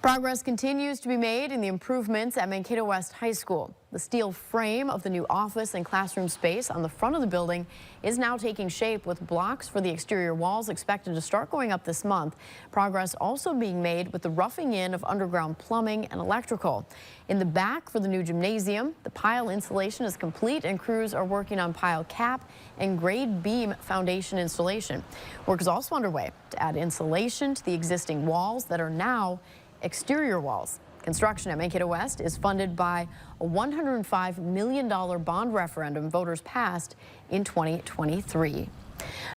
Progress continues to be made in the improvements at Mankato West High School. The steel frame of the new office and classroom space on the front of the building is now taking shape, with blocks for the exterior walls expected to start going up this month. Progress also being made with the roughing in of underground plumbing and electrical. In the back for the new gymnasium, the pile insulation is complete and crews are working on pile cap and grade beam foundation installation. Work is also underway to add insulation to the existing walls that are now exterior walls. Construction at Mankato West is funded by a $105 million bond referendum voters passed in 2023.